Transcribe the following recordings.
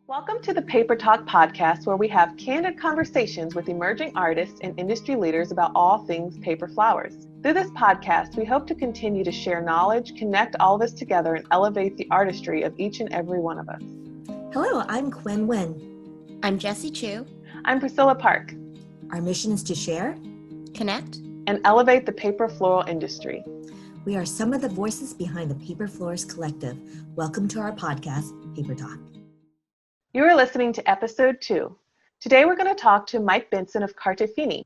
Welcome to the Paper Talk podcast, where we have candid conversations with emerging artists and industry leaders about all things paper flowers. Through this podcast, we hope to continue to share knowledge, connect all of us together, and elevate the artistry of each and every one of us. Hello, I'm Quynh. I'm Jessie Chu. I'm Priscilla Park. Our mission is to share, connect, and elevate the paper floral industry. We are some of the voices behind the Paper Florist Collective. Welcome to our podcast, Paper Talk. You are listening to episode 2. Today we're going to talk to Mike Benson of Carte Fini.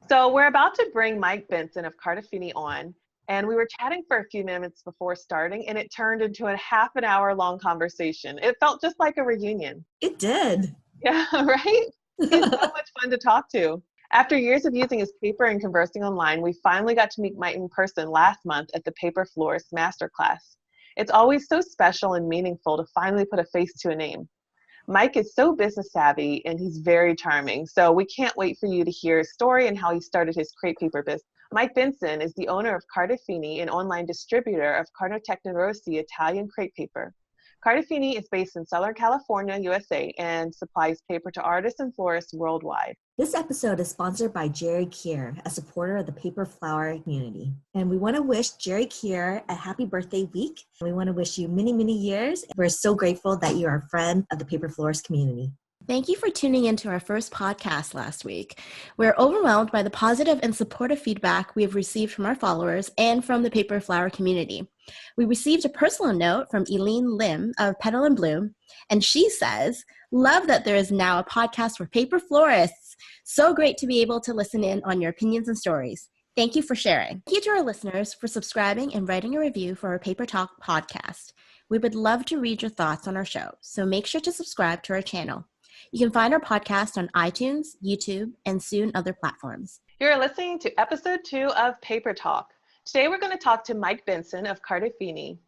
So we're about to bring Mike Benson of Carte Fini on, and we were chatting for a few minutes before starting, and it turned into a half an hour long conversation. It felt just like a reunion. It did. Yeah, right? He's so much fun to talk to. After years of using his paper and conversing online, we finally got to meet Mike in person last month at the Paper Florist Masterclass. It's always so special and meaningful to finally put a face to a name. Mike is so business savvy and he's very charming, so we can't wait for you to hear his story and how he started his crepe paper business. Mike Benson is the owner of Carte Fini, an online distributor of Cartotecnica Rossi Italian crepe paper. Carte Fini is based in Southern California, USA, and supplies paper to artists and florists worldwide. This episode is sponsored by Jerry Kier, a supporter of the paper flower community. And we want to wish Jerry Kier a happy birthday week. We want to wish you many, many years. We're so grateful that you are a friend of the paper florist community. Thank you for tuning in to our first podcast last week. We're overwhelmed by the positive and supportive feedback we have received from our followers and from the paper flower community. We received a personal note from Eileen Lim of Petal and Bloom, and she says, "Love that there is now a podcast for paper florists. So great to be able to listen in on your opinions and stories. Thank you for sharing." Thank you to our listeners for subscribing and writing a review for our Paper Talk podcast. We would love to read your thoughts on our show, so make sure to subscribe to our channel. You can find our podcast on iTunes, YouTube, and soon other platforms. You're listening to episode 2 of Paper Talk. Today we're going to talk to Mike Benson of Carte Fini.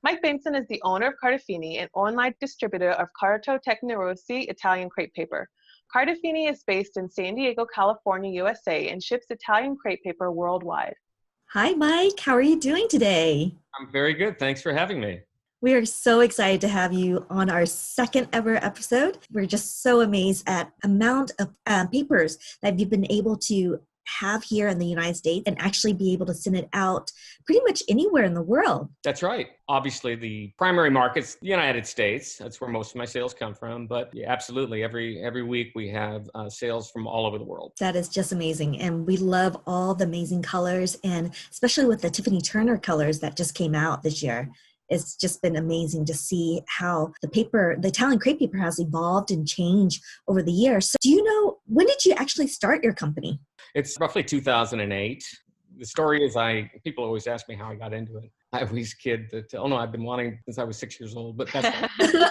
Mike Benson is the owner of Carte Fini, an online distributor of Cartotecnica Rossi Italian crepe paper. Carte Fini is based in San Diego, California, USA, and ships Italian crepe paper worldwide. Hi, Mike. How are you doing today? I'm very good. Thanks for having me. We are so excited to have you on our second ever episode. We're just so amazed at amount of papers that you've been able to have here in the United States and actually be able to send it out pretty much anywhere in the world. That's right. Obviously, the primary market's the United States. That's where most of my sales come from. But yeah, absolutely, every week we have sales from all over the world. That is just amazing. And we love all the amazing colors, and especially with the Tiffany Turner colors that just came out this year. It's just been amazing to see how the Italian crepe paper has evolved and changed over the years. So do you know, when did you actually start your company? It's roughly 2008. The story is people always ask me how I got into it. I always kid that, I've been wanting since I was 6 years old, but that's weird.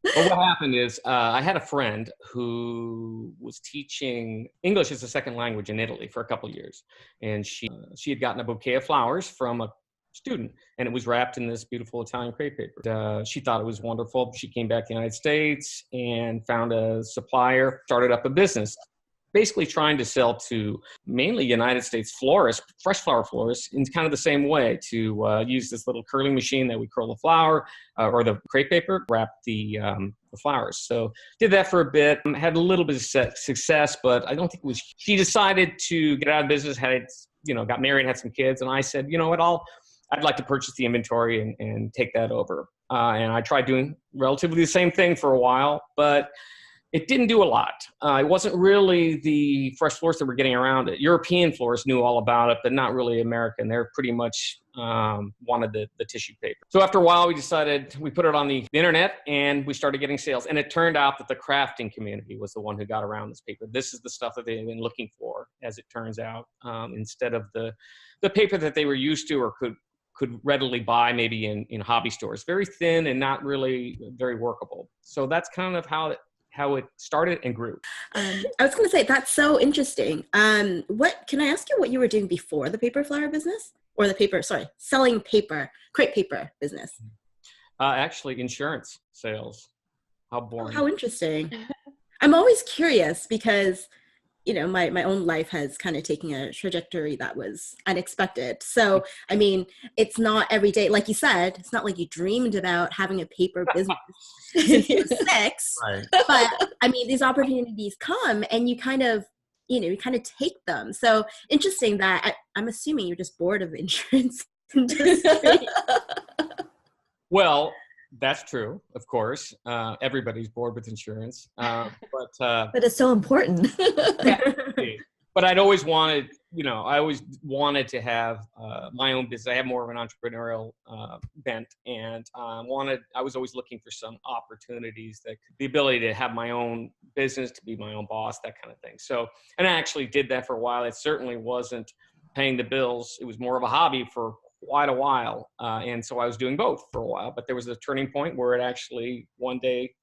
But what happened is I had a friend who was teaching English as a second language in Italy for a couple of years. And she had gotten a bouquet of flowers from a student, and it was wrapped in this beautiful Italian crepe paper. She thought it was wonderful. She came back to the United States and found a supplier, started up a business, basically trying to sell to mainly United States florists, fresh flower florists, in kind of the same way, to use this little curling machine that we curl the flower or the crepe paper, wrap the flowers. So did that for a bit, had a little bit of success, but I don't think it was. She decided to get out of business, got married, had some kids, and I said, you know what, I'd like to purchase the inventory and take that over. And I tried doing relatively the same thing for a while, but it didn't do a lot. It wasn't really the fresh florists that were getting around it. European florists knew all about it, but not really American. They're pretty much wanted the tissue paper. So after a while, we put it on the internet and we started getting sales. And it turned out that the crafting community was the one who got around this paper. This is the stuff that they've been looking for, as it turns out, instead of the paper that they were used to or could readily buy maybe in hobby stores. Very thin and not really very workable. So that's kind of how it started and grew. I was going to say, that's so interesting. Can I ask you what you were doing before the paper flower business? Or selling paper, crepe paper business? Actually, insurance sales. How boring. How interesting. I'm always curious because, my own life has kind of taken a trajectory that was unexpected. So, I mean, it's not every day, like you said, it's not like you dreamed about having a paper business since you were 6, Right. but I mean, these opportunities come and you kind of take them. So interesting that I'm assuming you're just bored of the insurance industry. Well, that's true, of course. Everybody's bored with insurance, but it's so important. yeah, but I always wanted to have my own business. I have more of an entrepreneurial bent, and I was always looking for some opportunities, the ability to have my own business, to be my own boss, that kind of thing. So, and I actually did that for a while. It certainly wasn't paying the bills. It was more of a hobby for quite a while. And so I was doing both for a while, but there was a turning point where it actually one day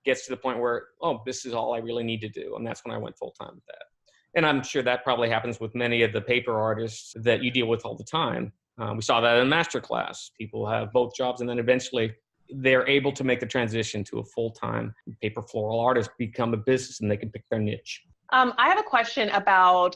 gets to the point where, oh, this is all I really need to do. And that's when I went full time with that. And I'm sure that probably happens with many of the paper artists that you deal with all the time. We saw that in masterclass. People have both jobs, and then eventually they're able to make the transition to a full-time paper floral artist, become a business, and they can pick their niche. I have a question about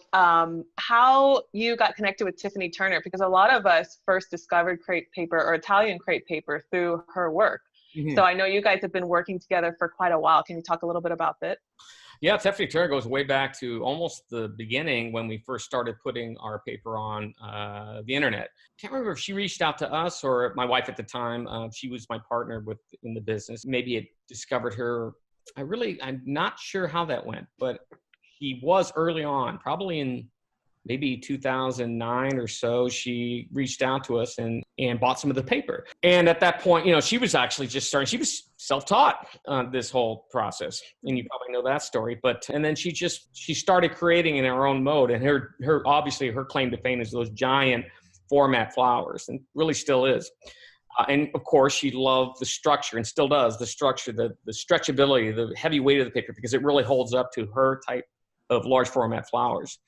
how you got connected with Tiffany Turner, because a lot of us first discovered crepe paper or Italian crepe paper through her work. Mm-hmm. So I know you guys have been working together for quite a while. Can you talk a little bit about that? Yeah, Tiffany Turner goes way back to almost the beginning when we first started putting our paper on the internet. Can't remember if she reached out to us or my wife at the time. She was my partner in the business. Maybe it discovered her. I'm not sure how that went, but she was early on, probably in maybe 2009 or so. She reached out to us and bought some of the paper. And at that point, she was actually just starting. She was self-taught this whole process, and you probably know that story. And then she started creating in her own mode. And her obviously her claim to fame is those giant format flowers, and really still is. And of course, she loved the structure, and still does, the structure, the stretchability, the heavy weight of the paper, because it really holds up to her type of large format flowers.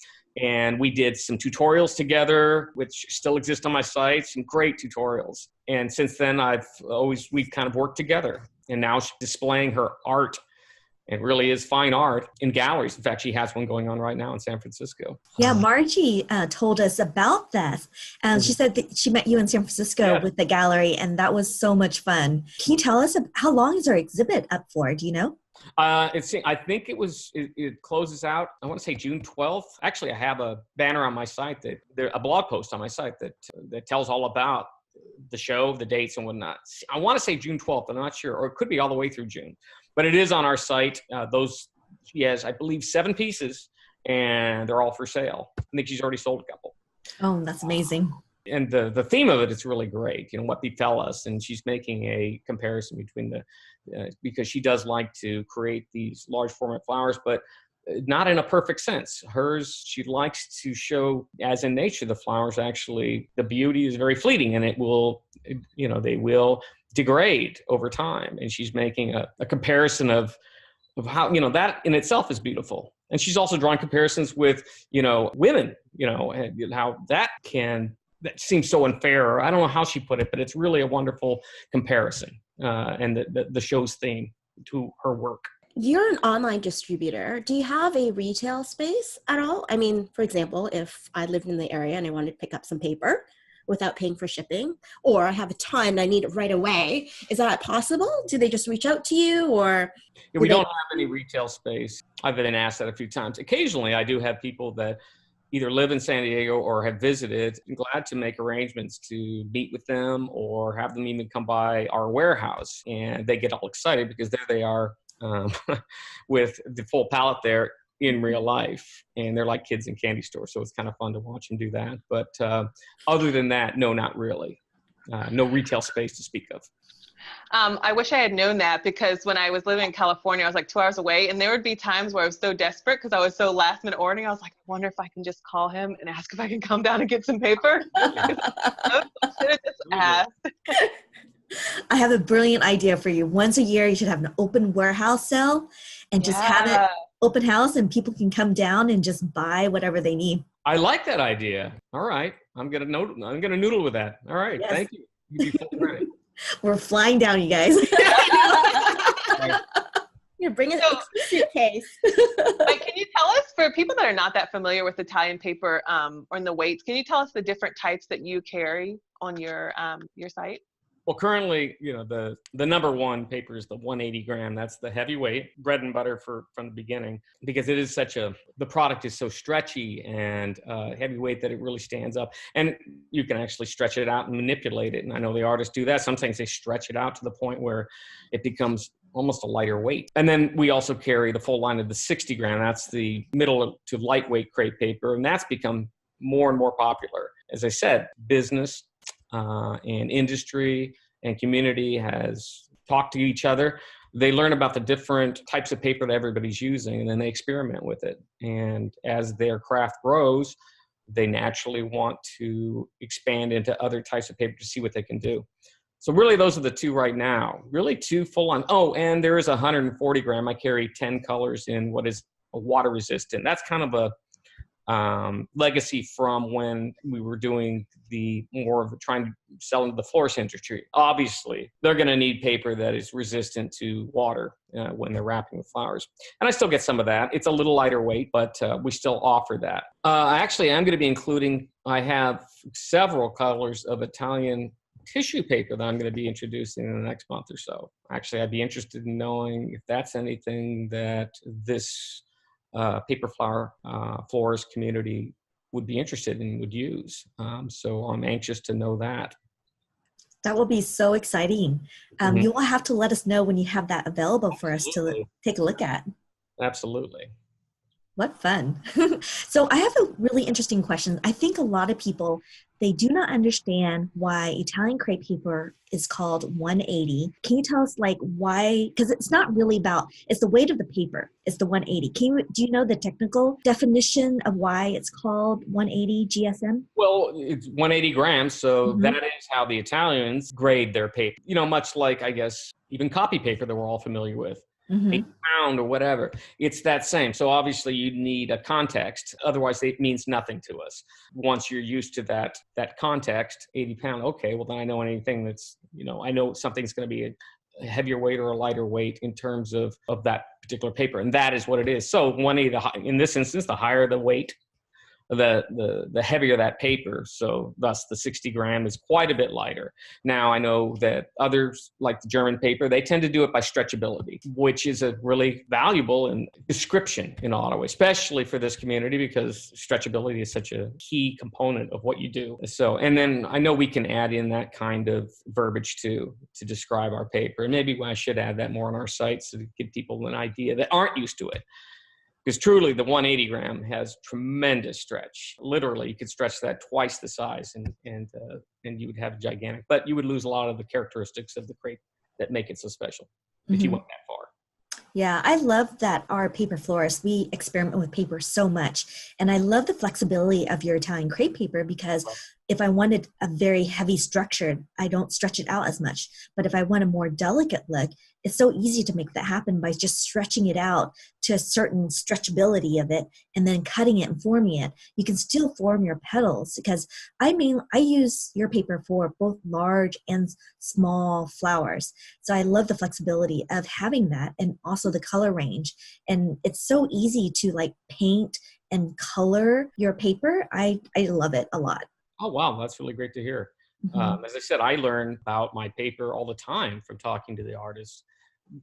And we did some tutorials together, which still exist on my site, some great tutorials. And since then, we've kind of worked together. And now she's displaying her art. It really is fine art in galleries. In fact, she has one going on right now in San Francisco. Yeah, Margie told us about that. And she said that she met you in San Francisco with the gallery, and that was so much fun. Can you tell us how long is our exhibit up for? Do you know? I think it closes out, I want to say June 12th. Actually, I have a banner on my site, a blog post on my site that tells all about the show, the dates and whatnot. I want to say June 12th. I'm not sure, or it could be all the way through June. But it is on our site. She has, I believe, 7 pieces, and they're all for sale. I think she's already sold a couple. Oh, that's amazing. And the theme of it's really great, what they tell us. And she's making a comparison between because she does like to create these large format flowers, but not in a perfect sense. Hers, she likes to show, as in nature, the flowers actually, the beauty is very fleeting, and they will degrade over time. And she's making a comparison of how, that in itself is beautiful. And she's also drawing comparisons with, women, and how that seems so unfair. I don't know how she put it, but it's really a wonderful comparison and the show's theme to her work. You're an online distributor. Do you have a retail space at all? I mean, for example, if I lived in the area and I wanted to pick up some paper without paying for shipping, or I have a ton and I need it right away, is that possible? Do they just reach out to you, or? Yeah, we don't have any retail space. I've been asked that a few times. Occasionally, I do have people that either live in San Diego or have visited. I'm glad to make arrangements to meet with them or have them even come by our warehouse. And they get all excited because there they are with the full palette there in real life. And they're like kids in candy stores. So it's kind of fun to watch them do that. But other than that, no, not really. No retail space to speak of. I wish I had known that, because when I was living in California, I was like 2 hours away, and there would be times where I was so desperate because I was so last minute ordering. I was like, I wonder if I can just call him and ask if I can come down and get some paper. I should have just asked. I have a brilliant idea for you. Once a year, you should have an open warehouse sale and just have it open house, and people can come down and just buy whatever they need. I like that idea. All right. I'm gonna noodle with that. All right. Yes. Thank you. You be full credit. We're flying down, you guys. You're bringing So- a suitcase. Like, can you tell us, for people that are not that familiar with Italian paper or the weights, can you tell us the different types that you carry on your site? Well, currently, the number one paper is the 180 gram. That's the heavyweight, bread and butter from the beginning, because it is the product is so stretchy and heavyweight that it really stands up. And you can actually stretch it out and manipulate it. And I know the artists do that. Sometimes they stretch it out to the point where it becomes almost a lighter weight. And then we also carry the full line of the 60 gram. That's the middle to lightweight crepe paper. And that's become more and more popular. As I said, business, and industry and community has talked to each other. They learn about the different types of paper that everybody's using, and then they experiment with it. And as their craft grows, they naturally want to expand into other types of paper to see what they can do. So really, those are the two right now. Really two full on. Oh, and there is 140 gram. I carry 10 colors in what is a water resistant. That's kind of a legacy from when we were doing the more of trying to sell into the florist industry. Obviously, they're going to need paper that is resistant to water when they're wrapping with flowers. And I still get some of that. It's a little lighter weight, but we still offer that. Actually, I'm going to be including, I have several colors of Italian tissue paper that I'm going to be introducing in the next month or so. Actually, I'd be interested in knowing if that's anything that this paper flower florist community would be interested in, would use. So I'm anxious to know that. That will be so exciting. Mhm. You will have to let us know when you have that available for us to Absolutely. take a look at. Absolutely. What fun. So I have a really interesting question. I think a lot of people, they do not understand why Italian crepe paper is called 180. Can you tell us like why? Because it's not really about, it's the weight of the paper. It's the 180. Do you know the technical definition of why it's called 180 GSM? Well, it's 180 grams, so Mhm. that is how the Italians grade their paper. Much like, I guess, even copy paper that we're all familiar with. Mhm. 8 pound or whatever. It's that same. So obviously you need a context. Otherwise it means nothing to us. Once you're used to that context, 80 pound, okay, well then I know anything that's, I know something's going to be a heavier weight or a lighter weight in terms of that particular paper. And that is what it is. So 180, in this instance, the higher the weight, the heavier that paper. So thus the 60 gram is quite a bit lighter. Now I know that others, like the German paper, they tend to do it by stretchability, which is a really valuable description in a lot of ways, especially for this community, because stretchability is such a key component of what you do. So, and then I know we can add in that kind of verbiage too, to describe our paper. And maybe I should add that more on our site so to give people an idea that aren't used to it. Because truly, the 180 gram has tremendous stretch. Literally, you could stretch that twice the size, and you would have gigantic. But you would lose a lot of the characteristics of the crepe that make it so special if you went that far. Yeah, I love that our paper florists, we experiment with paper so much. And I love the flexibility of your Italian crepe paper, because if I wanted a very heavy structured, I don't stretch it out as much. But if I want a more delicate look, it's so easy to make that happen by just stretching it out to a certain stretchability of it and then cutting it and forming it. You can still form your petals, because I use your paper for both large and small flowers. So I love the flexibility of having that, and also the color range. And it's so easy to like paint and color your paper. I love it a lot. Oh, wow. That's really great to hear. Mm-hmm. As I said, I learn about my paper all the time from talking to the artists,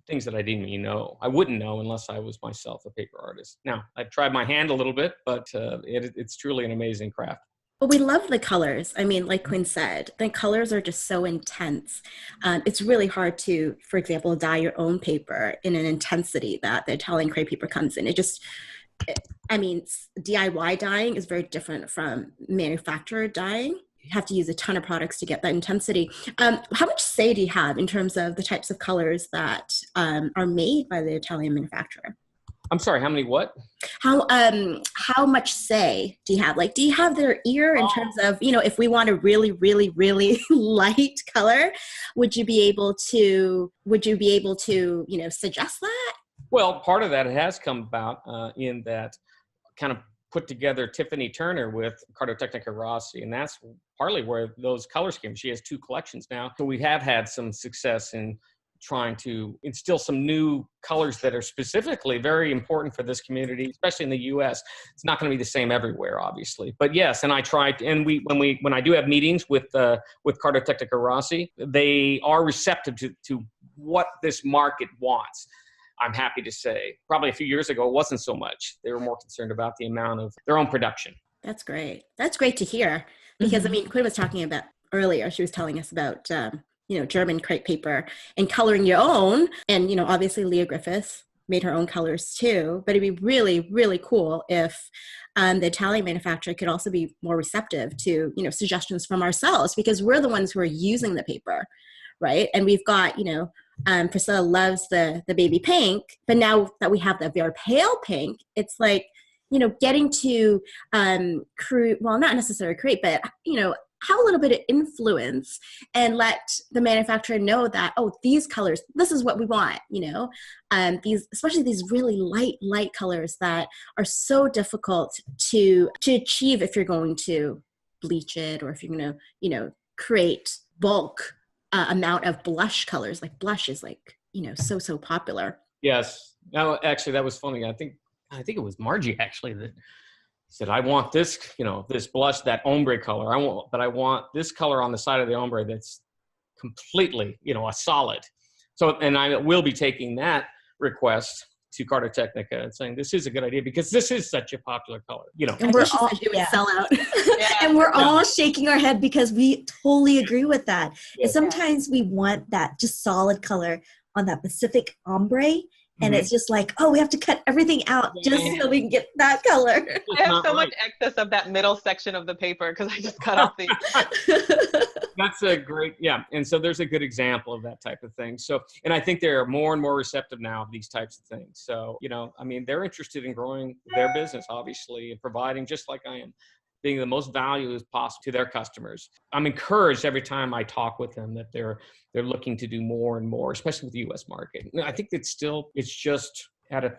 things that I didn't even know. I wouldn't know unless I was myself a paper artist. Now, I've tried my hand a little bit, but it's truly an amazing craft. But we love the colors. I mean, like Quynh said, the colors are just so intense. It's really hard to, for example, dye your own paper in an intensity that the Italian crepe paper comes in. DIY dyeing is very different from manufactured dyeing. You have to use a ton of products to get that intensity. How much say do you have in terms of the types of colors that are made by the Italian manufacturer? I'm sorry, how many what? How much say do you have? Like, do you have their ear in terms of, if we want a really, really, really light color, would you be able to, suggest that? Well, part of that has come about in that kind of put together Tiffany Turner with Cartotecnica Rossi, and that's partly where those colors came. She has 2 collections now. So we have had some success in trying to instill some new colors that are specifically very important for this community, especially in the U.S. It's not going to be the same everywhere, obviously. But yes, and I tried, and when I do have meetings with Cartotecnica Rossi, they are receptive to what this market wants. I'm happy to say, probably a few years ago, it wasn't so much. They were more concerned about the amount of their own production. That's great. That's great to hear. Because, I mean, Quynh was talking about earlier, she was telling us about, German crepe paper and coloring your own. And, obviously Leah Griffiths made her own colors too. But it'd be really, really cool if the Italian manufacturer could also be more receptive to, suggestions from ourselves, because we're the ones who are using the paper, right? And we've got, Priscilla loves the baby pink, but now that we have the very pale pink, it's like, getting to well, not necessarily create, but, have a little bit of influence and let the manufacturer know that, oh, these colors, this is what we want, especially these really light colors that are so difficult to achieve if you're going to bleach it, or if you're going to, create bulk amount of blush colors. Like blush is like, so popular. Yes. No, actually, that was funny. I think it was Margie actually that said, I want this, this blush, that ombre color. I want this color on the side of the ombre that's completely, a solid. So, and I will be taking that request to Cartotecnica and saying, this is a good idea because this is such a popular color, And we're all, it would sell out. And we're all shaking our head because we totally agree with that. Yes. And sometimes we want that just solid color on that Pacific ombre. And it's just like, oh, we have to cut everything out just so we can get that color. I have so much excess of that middle section of the paper because I just cut off the. That's a great, And so there's a good example of that type of thing. So, and I think they're more and more receptive now of these types of things. So, they're interested in growing their business, obviously, and providing, just like I am, being the most value as possible to their customers. I'm encouraged every time I talk with them that they're looking to do more and more, especially with the U.S. market. I think it's just at a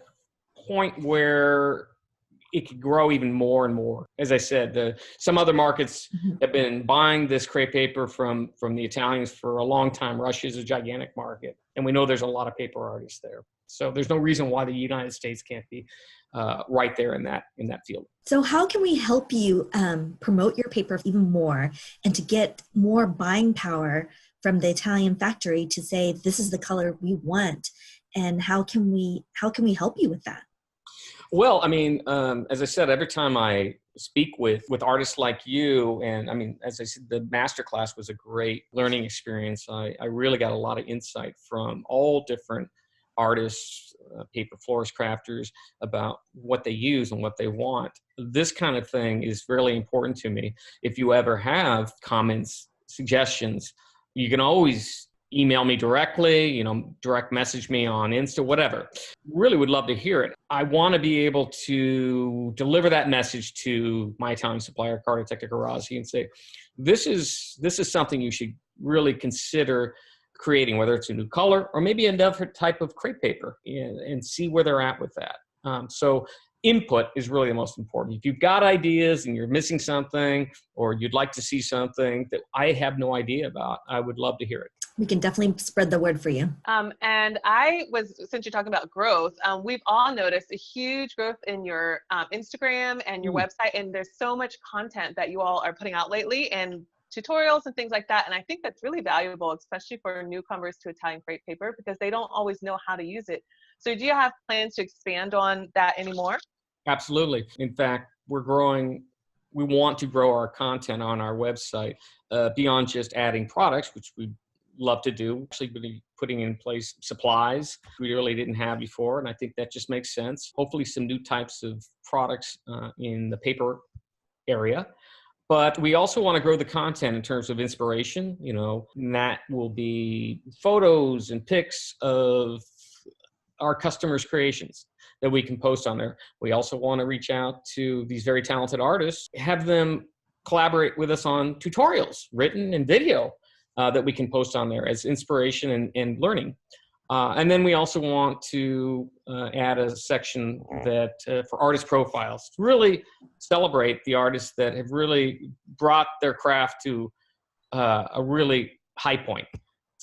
point where it could grow even more and more. As I said, some other markets have been buying this crepe paper from the Italians for a long time. Russia is a gigantic market, and we know there's a lot of paper artists there. So there's no reason why the United States can't be right there in that field. So how can we help you promote your paper even more and to get more buying power from the Italian factory to say, this is the color we want? And how can we help you with that? Well, as I said, every time I speak with artists like you, and as I said, the masterclass was a great learning experience. I really got a lot of insight from all different artists, paper florist crafters, about what they use and what they want. This kind of thing is really important to me. If you ever have comments, suggestions, you can always email me directly, direct message me on Insta, whatever. Really would love to hear it. I want to be able to deliver that message to my Italian supplier, Cartotecnica Rossi, and say, this is something you should really consider creating, whether it's a new color or maybe a different type of crepe paper, and see where they're at with that. So input is really the most important. If you've got ideas and you're missing something, or you'd like to see something that I have no idea about, I would love to hear it. We can definitely spread the word for you. And since you're talking about growth, we've all noticed a huge growth in your Instagram and your website, and there's so much content that you all are putting out lately, and tutorials and things like that. And I think that's really valuable, especially for newcomers to Italian crepe paper, because they don't always know how to use it. So do you have plans to expand on that anymore? Absolutely. In fact, we're growing. We want to grow our content on our website beyond just adding products, which we love to do. Actually, be putting in place supplies we really didn't have before, and I think that just makes sense. Hopefully some new types of products in the paper area. But we also want to grow the content in terms of inspiration, and that will be photos and pics of our customers' creations that we can post on there. We also want to reach out to these very talented artists, have them collaborate with us on tutorials, written and video, that we can post on there as inspiration and learning. And then we also want to add a section that for artist profiles, to really celebrate the artists that have really brought their craft to a really high point.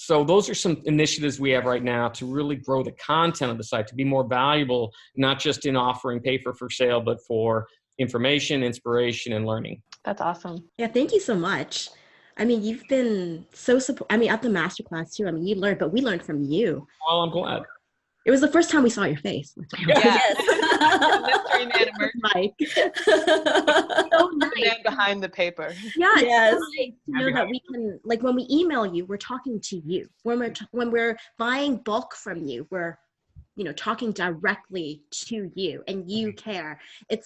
So those are some initiatives we have right now to really grow the content of the site, to be more valuable, not just in offering paper for sale, but for information, inspiration, and learning. That's awesome. Yeah, thank you so much. I mean, you've been so I mean, at the masterclass too. I mean, you learned, but we learned from you. Well, I'm glad. It was the first time we saw your face. Yes. Mystery man emerged. Mike. So nice. The man behind the paper. Yeah, Yes. it's so nice to know that we can, like, when we email you, we're talking to you. When we're buying bulk from you, we're, you know, talking directly to you, and you care. I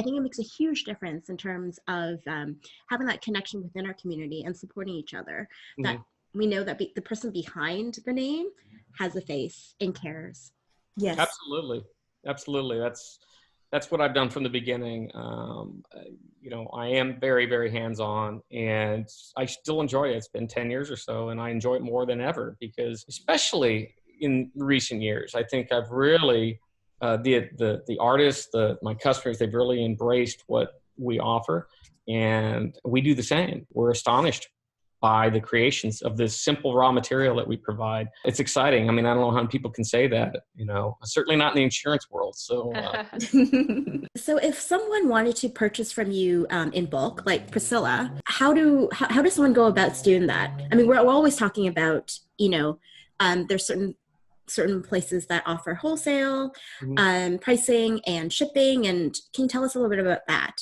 think it makes a huge difference in terms of having that connection within our community and supporting each other. That we know that the person behind the name has a face and cares. Yes. Absolutely. That's what I've done from the beginning. You know, I am very, very hands-on, and I still enjoy it. It's been 10 years or so, and I enjoy it more than ever, because especially in recent years, I think I've really, the artists, my customers, they've really embraced what we offer, and we do the same. We're astonished by the creations of this simple raw material that we provide. It's exciting. I mean, I don't know how many people can say that, you know, certainly not in the insurance world. So, So if someone wanted to purchase from you in bulk, like Priscilla, how does someone go about doing that? I mean, we're always talking about, you know, there's certain places that offer wholesale pricing and shipping. And can you tell us a little bit about that?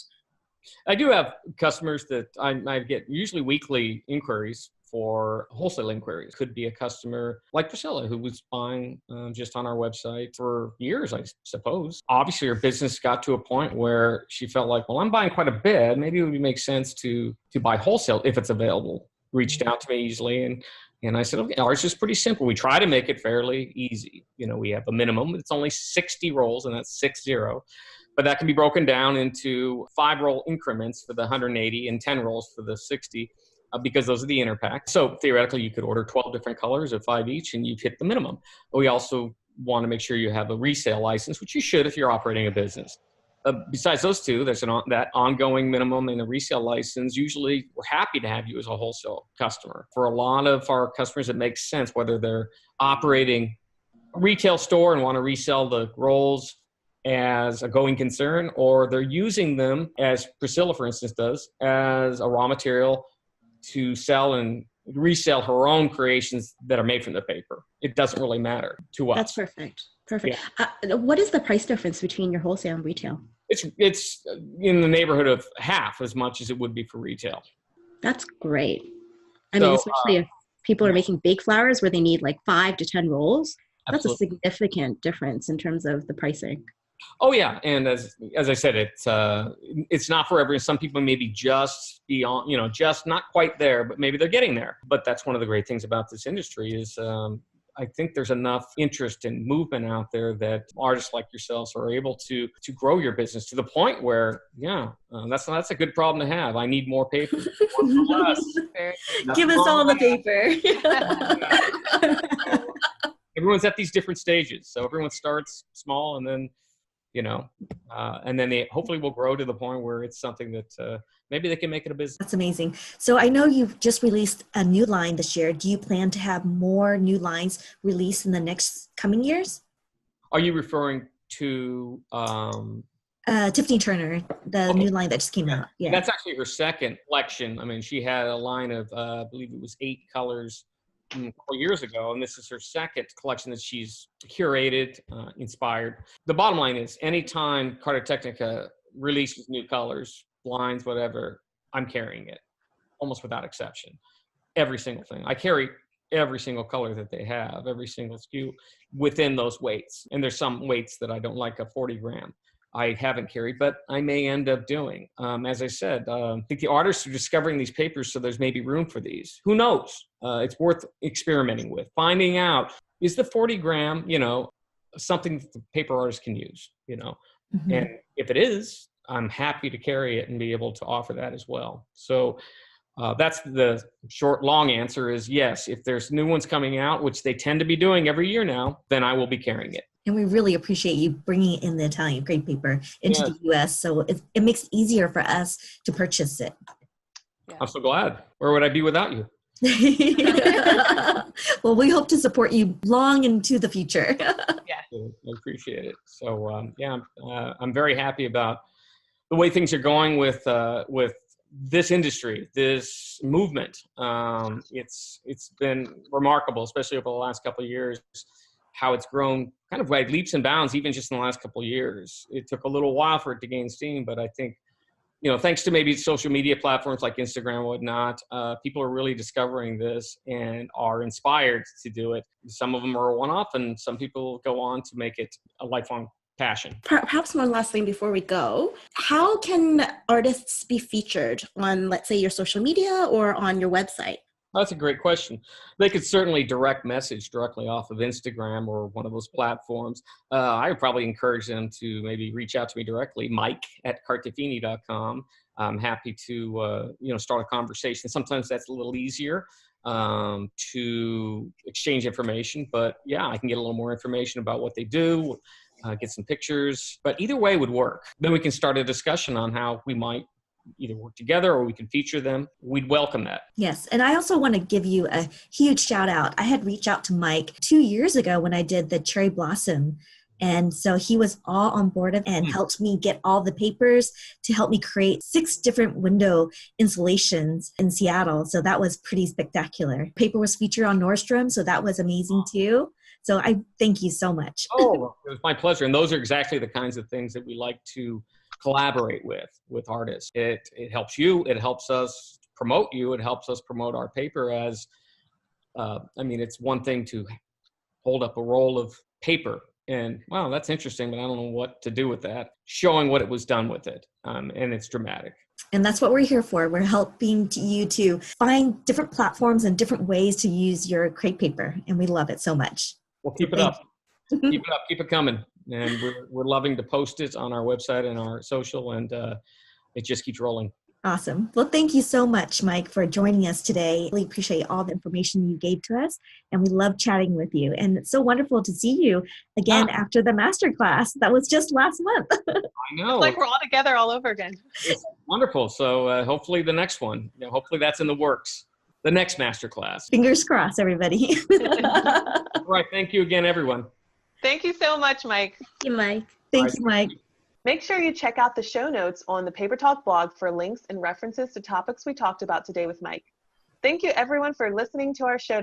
I do have customers that I get usually weekly inquiries for wholesale inquiries. Could be a customer like Priscilla, who was buying just on our website for years, I suppose. Obviously, her business got to a point where she felt like, well, I'm buying quite a bit. Maybe it would make sense to buy wholesale if it's available. Reached out to me easily, and I said, okay, ours is pretty simple. We try to make it fairly easy. You know, we have a minimum. It's only 60 rolls, and that's 60. But that can be broken down into 5-roll increments for the 180 and 10 rolls for the 60, because those are the inner packs. So theoretically, you could order 12 different colors of 5 each, and you've hit the minimum. But we also want to make sure you have a resale license, which you should if you're operating a business. Besides those two, there's that ongoing minimum and a resale license. Usually, we're happy to have you as a wholesale customer. For a lot of our customers, it makes sense whether they're operating a retail store and want to resell the rolls as a going concern, or they're using them, as Priscilla, for instance, does, as a raw material to sell and resell her own creations that are made from the paper. It doesn't really matter to us. That's perfect. Yeah. What is the price difference between your wholesale and retail? It's in the neighborhood of half as much as it would be for retail. That's great. I mean, especially if people are making big flowers where they need like 5 to 10 rolls, that's a significant difference in terms of the pricing. Oh yeah, and as I said, it's not for everyone. Some people maybe just beyond, you know, just not quite there, but maybe they're getting there. But that's one of the great things about this industry is I think there's enough interest and movement out there that artists like yourselves are able to grow your business to the point where, that's a good problem to have. I need more paper. Give us all the paper. Everyone's at these different stages. So everyone starts small, and then, and then they hopefully will grow to the point where it's something that maybe they can make it a business. That's amazing. So I know you've just released a new line this year. Do you plan to have more new lines released in the next coming years? Are you referring to Tiffany Turner, the new line that just came out? Yeah, that's actually her second collection. I mean, she had a line of I believe it was 8 colors 4 years ago, and this is her second collection that she's curated, inspired. The bottom line is, anytime Cartotecnica releases new colors, lines, whatever, I'm carrying it, almost without exception. Every single thing. I carry every single color that they have, every single SKU within those weights. And there's some weights that I don't like, a 40 gram. I haven't carried, but I may end up doing. As I said, I think the artists are discovering these papers, so there's maybe room for these. Who knows? It's worth experimenting with, finding out, is the 40 gram, something that the paper artist can use, Mm-hmm. And if it is, I'm happy to carry it and be able to offer that as well. So that's the long answer is yes. If there's new ones coming out, which they tend to be doing every year now, then I will be carrying it. And we really appreciate you bringing in the Italian crepe paper into the U.S. So it makes it easier for us to purchase it. Yeah. I'm so glad. Where would I be without you? Well, we hope to support you long into the future. Yes. I appreciate it. So yeah, I'm very happy about the way things are going with this industry, this movement. It's been remarkable, especially over the last couple of years, how it's grown kind of like leaps and bounds, even just in the last couple of years. It took a little while for it to gain steam, but I think, thanks to maybe social media platforms like Instagram and whatnot, people are really discovering this and are inspired to do it. Some of them are a one-off, and some people go on to make it a lifelong passion. Perhaps one last thing before we go. How can artists be featured on, let's say, your social media or on your website? That's a great question. They could certainly direct message directly off of Instagram or one of those platforms. I would probably encourage them to maybe reach out to me directly, mike@cartefini.com. I'm happy to, start a conversation. Sometimes that's a little easier to exchange information, but yeah, I can get a little more information about what they do, get some pictures, but either way would work. Then we can start a discussion on how we might either work together or we can feature them. We'd welcome that. Yes. And I also want to give you a huge shout out. I had reached out to Mike 2 years ago when I did the cherry blossom. And so he was all on board and helped me get all the papers to help me create 6 different window installations in Seattle. So that was pretty spectacular. Paper was featured on Nordstrom, so that was amazing too. So I thank you so much. Oh, it was my pleasure. And those are exactly the kinds of things that we like to collaborate with artists. It helps you. It helps us promote you. It helps us promote our paper as, it's one thing to hold up a roll of paper and, wow, that's interesting, but I don't know what to do with that. Showing what it was done with it. And it's dramatic. And that's what we're here for. We're helping you to find different platforms and different ways to use your crepe paper. And we love it so much. Well, keep it up. Keep it up. Keep it coming. And we're loving to post it on our website and our social, and it just keeps rolling. Awesome. Well, thank you so much, Mike, for joining us today. We appreciate all the information you gave to us, and we love chatting with you. And it's so wonderful to see you again after the masterclass. That was just last month. I know. It's like we're all together all over again. It's wonderful. So hopefully the next one, hopefully that's in the works. The next masterclass. Fingers crossed, everybody. All right. Thank you again, everyone. Thank you so much, Mike. Thank you, Mike. Thank you, Mike. Make sure you check out the show notes on the Paper Talk blog for links and references to topics we talked about today with Mike. Thank you, everyone, for listening to our show today.